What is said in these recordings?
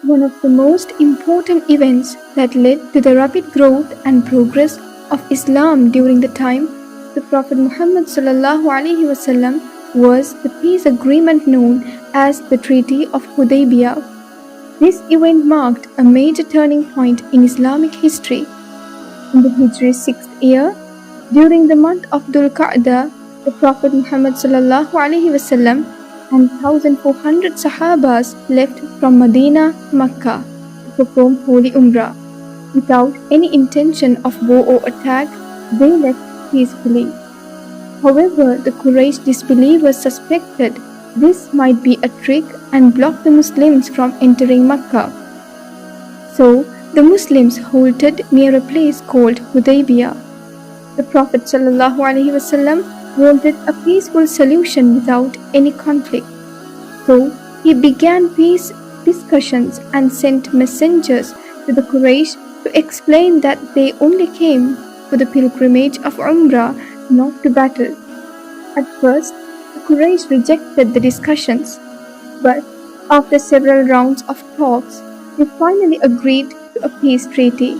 One of the most important events that led to the rapid growth and progress of Islam during the time of the Prophet Muhammad ﷺ was the peace agreement known as the Treaty of Hudaybiyah. This event marked a major turning point in Islamic history. In the Hijri 6th year, during the month of Dhul Qa'dah, the Prophet Muhammad ﷺ and 1,400 Sahabas left from Medina to Mecca to perform Holy Umrah. Without any intention of war or attack, they left peacefully. However, the Quraysh disbelievers suspected this might be a trick and blocked the Muslims from entering Mecca. So, the Muslims halted near a place called Hudaybiyah. The Prophet ﷺ wanted a peaceful solution without any conflict. So, he began peace discussions and sent messengers to the Quraysh to explain that they only came for the pilgrimage of Umrah, not to battle. At first, the Quraysh rejected the discussions, but after several rounds of talks, they finally agreed to a peace treaty.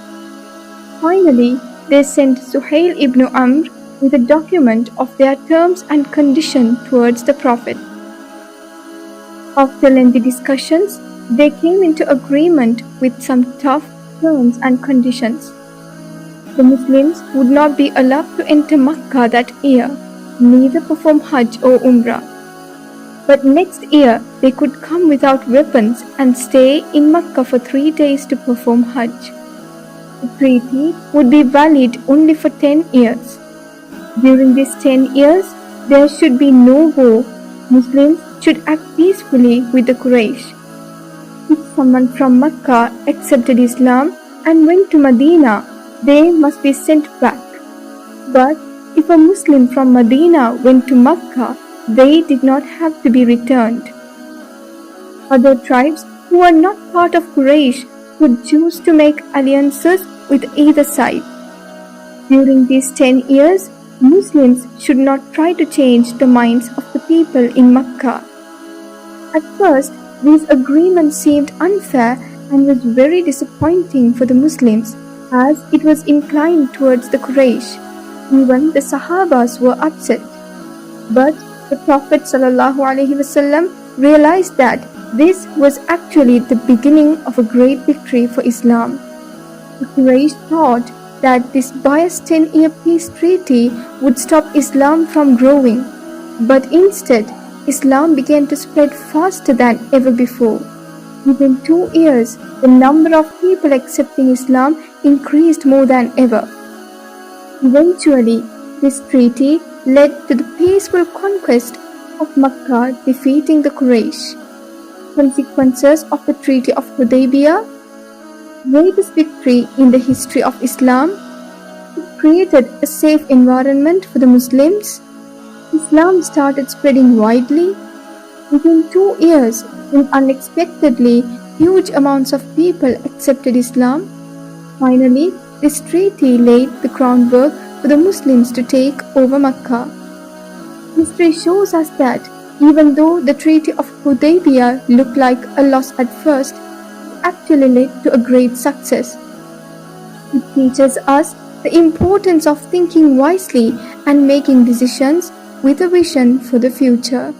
Finally, they sent Suhail ibn Amr with a document of their terms and conditions towards the Prophet. After lengthy discussions, they came into agreement with some tough terms and conditions. The Muslims would not be allowed to enter Mecca that year, neither perform Hajj or Umrah. But next year, they could come without weapons and stay in Mecca for 3 days to perform Hajj. The treaty would be valid only for 10 years. During these 10 years, there should be no war. Muslims should act peacefully with the Quraysh. If someone from Mecca accepted Islam and went to Medina, they must be sent back. But if a Muslim from Medina went to Mecca, they did not have to be returned. Other tribes who were not part of Quraysh could choose to make alliances with either side. During these 10 years, Muslims should not try to change the minds of the people in Mecca. At first, these agreements seemed unfair and was very disappointing for the Muslims as it was inclined towards the Quraysh. Even the Sahabas were upset. But the Prophet ﷺ realized that this was actually the beginning of a great victory for Islam. The Quraysh thought that this biased 10-year peace treaty would stop Islam from growing, but instead, Islam began to spread faster than ever before. Within 2 years, the number of people accepting Islam increased more than ever. Eventually, this treaty led to the peaceful conquest of Mecca, defeating the Quraysh. Consequences of the Treaty of Hudaybiyah: greatest victory in the history of Islam. It created a safe environment for the Muslims. Islam started spreading widely. Within 2 years, when unexpectedly huge amounts of people accepted Islam. Finally, this treaty laid the groundwork for the Muslims to take over Mecca. History shows us that even though the Treaty of Hudaybiyah looked like a loss at first, actually led to a great success. It teaches us the importance of thinking wisely and making decisions with a vision for the future.